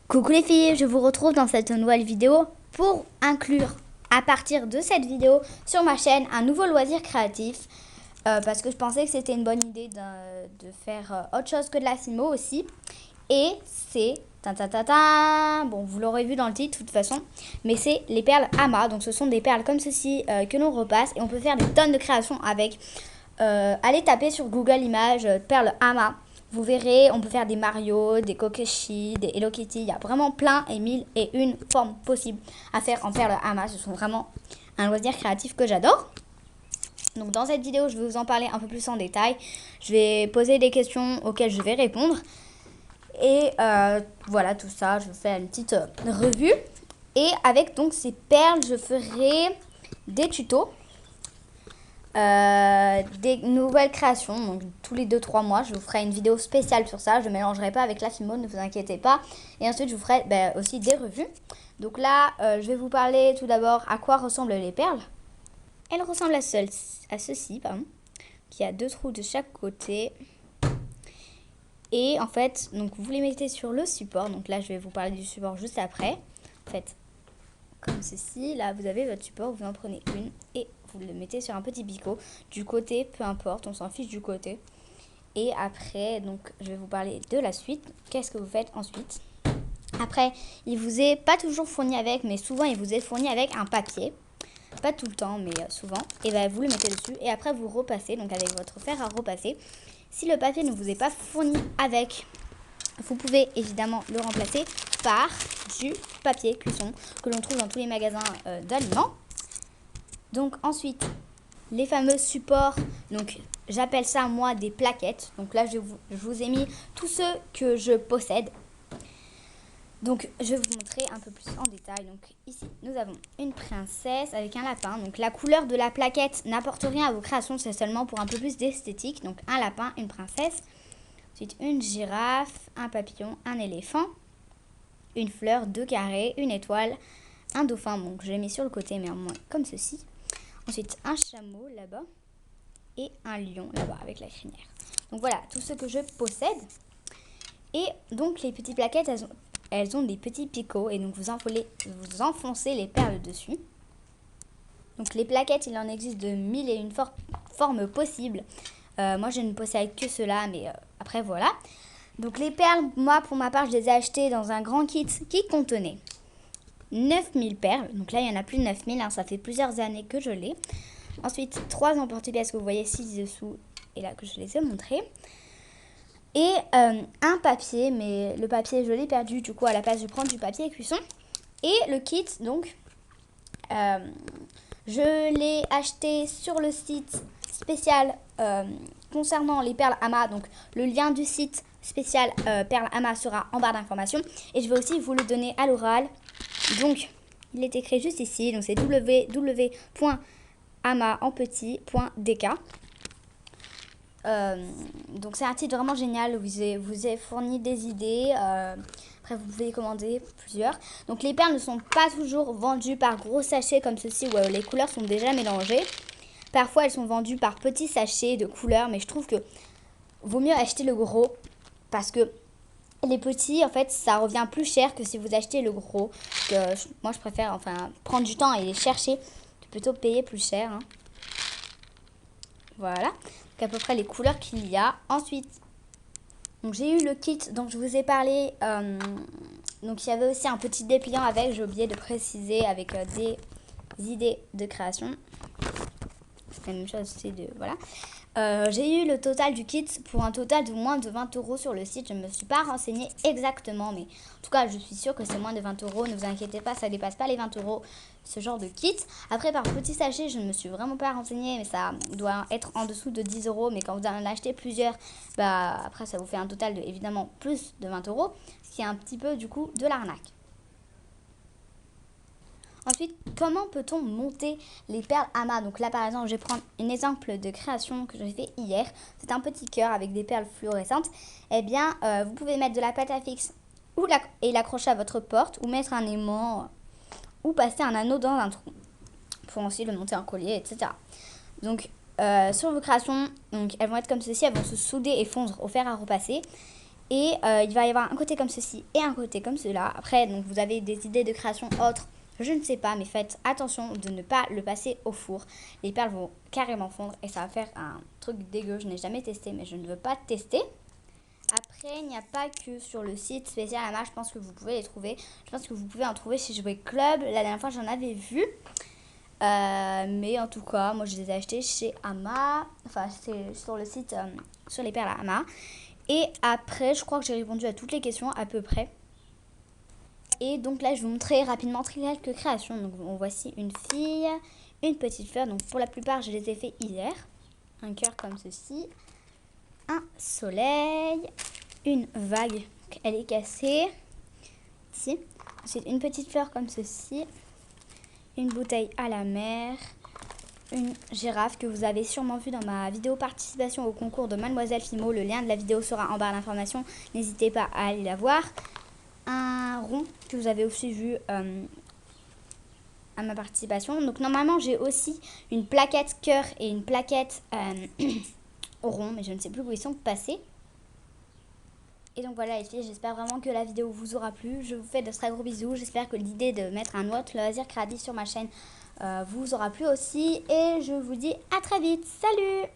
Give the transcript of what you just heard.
Coucou les filles, je vous retrouve dans cette nouvelle vidéo pour inclure à partir de cette vidéo sur ma chaîne un nouveau loisir créatif parce que je pensais que c'était une bonne idée de faire autre chose que de la filmo aussi. Et c'est, bon vous l'aurez vu dans le titre de toute façon, mais c'est les perles Ama. Donc ce sont des perles comme ceci que l'on repasse et on peut faire des tonnes de créations avec. Allez taper sur Google Images perles Ama. Vous verrez, on peut faire des Mario, des Kokeshi, des Hello Kitty. Il y a vraiment plein et mille et une formes possibles à faire en perles Ama. Ce sont vraiment un loisir créatif que j'adore. Donc dans cette vidéo, je vais vous en parler un peu plus en détail. Je vais poser des questions auxquelles je vais répondre. Et voilà, tout ça, je vais faire une petite revue. Et avec donc ces perles, je ferai des tutos. Des nouvelles créations, donc tous les 2-3 mois je vous ferai une vidéo spéciale sur ça. Je ne mélangerai pas avec la filmo, ne vous inquiétez pas. Et ensuite je vous ferai aussi des revues. Donc là je vais vous parler tout d'abord à quoi ressemblent les perles. Elles ressemblent à ceci, qui a 2 trous de chaque côté. Et en fait donc vous les mettez sur le support. Donc là je vais vous parler du support juste après. En fait comme ceci, là vous avez votre support, vous en prenez une et vous le mettez sur un petit picot du côté, peu importe, on s'en fiche du côté. Et après donc je vais vous parler de la suite. Qu'est-ce que vous faites ensuite? Après il vous est pas toujours fourni avec, mais souvent il vous est fourni avec un papier, pas tout le temps mais souvent, et ben vous le mettez dessus et après vous repassez donc avec votre fer à repasser. Si le papier ne vous est pas fourni avec, vous pouvez évidemment le remplacer par du papier cuisson que l'on trouve dans tous les magasins d'aliments. Donc ensuite, les fameux supports, donc j'appelle ça moi des plaquettes. Donc là je vous ai mis tous ceux que je possède. Donc je vais vous montrer un peu plus en détail. Donc ici nous avons une princesse avec un lapin. Donc la couleur de la plaquette n'apporte rien à vos créations, c'est seulement pour un peu plus d'esthétique. Donc un lapin, une princesse. Ensuite, une girafe, un papillon, un éléphant, une fleur, 2 carrés, une étoile, un dauphin, donc je l'ai mis sur le côté, mais en moins comme ceci. Ensuite, un chameau là-bas et un lion là-bas avec la crinière. Donc voilà, tout ce que je possède. Et donc les petites plaquettes, elles ont des petits picots et donc vous enfoncez les perles dessus. Donc les plaquettes, il en existe de 1001 formes possibles. Moi, je ne possède que cela, mais après, voilà. Donc les perles, moi, pour ma part, je les ai achetées dans un grand kit qui contenait 9000 perles. Donc là, il n'y en a plus de 9000, ça fait plusieurs années que je l'ai. Ensuite, 3 en porte-pièces que vous voyez 6 dessous, et là que je les ai montrés. Et un papier, mais le papier, je l'ai perdu. Du coup, à la place, je prends du papier cuisson. Et le kit, donc, je l'ai acheté sur le site spécial concernant les perles Ama. Donc le lien du site spécial perles Ama sera en barre d'informations. Et je vais aussi vous le donner à l'oral. Donc il est écrit juste ici. Donc c'est www.ama.dk. Donc c'est un titre vraiment génial où vous est fourni des idées. Après vous pouvez commander plusieurs. Donc les perles ne sont pas toujours vendues par gros sachets comme ceci où les couleurs sont déjà mélangées. Parfois elles sont vendues par petits sachets de couleurs, mais je trouve que vaut mieux acheter le gros parce que les petits en fait ça revient plus cher que si vous achetez le gros. Moi je préfère prendre du temps et les chercher que plutôt payer plus cher. Voilà, donc à peu près les couleurs qu'il y a. Ensuite, donc j'ai eu le kit dont je vous ai parlé. Donc il y avait aussi un petit dépliant avec, j'ai oublié de préciser, avec des idées de création. C'est la même chose aussi voilà. J'ai eu le total du kit pour un total de moins de 20 € sur le site. Je ne me suis pas renseignée exactement, mais en tout cas, je suis sûre que c'est moins de 20 €. Ne vous inquiétez pas, ça ne dépasse pas les 20 € ce genre de kit. Après, par petit sachet, je ne me suis vraiment pas renseignée, mais ça doit être en dessous de 10 €. Mais quand vous en achetez plusieurs, après, ça vous fait un total de évidemment plus de 20 €, ce qui est un petit peu du coup de l'arnaque. Ensuite, comment peut-on monter les perles Ama? Donc là, par exemple, je vais prendre un exemple de création que j'ai fait hier. C'est un petit cœur avec des perles fluorescentes. Eh bien, vous pouvez mettre de la pâte à fixe et l'accrocher à votre porte, ou mettre un aimant, ou passer un anneau dans un trou pour ensuite le monter en collier, etc. Donc, sur vos créations, donc, elles vont être comme ceci. Elles vont se souder et fondre au fer à repasser. Et il va y avoir un côté comme ceci et un côté comme cela. Après, donc vous avez des idées de création autres, je ne sais pas, mais faites attention de ne pas le passer au four. Les perles vont carrément fondre et ça va faire un truc dégueu. Je n'ai jamais testé, mais je ne veux pas tester. Après, il n'y a pas que sur le site spécial Ama, je pense que vous pouvez les trouver. Je pense que vous pouvez en trouver chez Jouet Club. La dernière fois, j'en avais vu. Mais en tout cas, moi, je les ai achetés chez Ama. Enfin, c'est sur le site, sur les perles à Ama. Et après, je crois que j'ai répondu à toutes les questions à peu près. Et donc là, je vais vous montrer rapidement quelques créations. Donc, voici une fille, une petite fleur. Donc, pour la plupart, je les ai fait hier. Un cœur comme ceci. Un soleil. Une vague. Donc, elle est cassée. Ici. Ensuite, une petite fleur comme ceci. Une bouteille à la mer. Une girafe que vous avez sûrement vu dans ma vidéo participation au concours de Mademoiselle Fimo. Le lien de la vidéo sera en barre d'informations. N'hésitez pas à aller la voir. Un rond que vous avez aussi vu à ma participation. Donc normalement j'ai aussi une plaquette cœur et une plaquette rond, mais je ne sais plus où ils sont passés. Et donc voilà les filles, j'espère vraiment que la vidéo vous aura plu. Je vous fais de très gros bisous. J'espère que l'idée de mettre un autre loisir créatif sur ma chaîne vous aura plu aussi. Et je vous dis à très vite. Salut!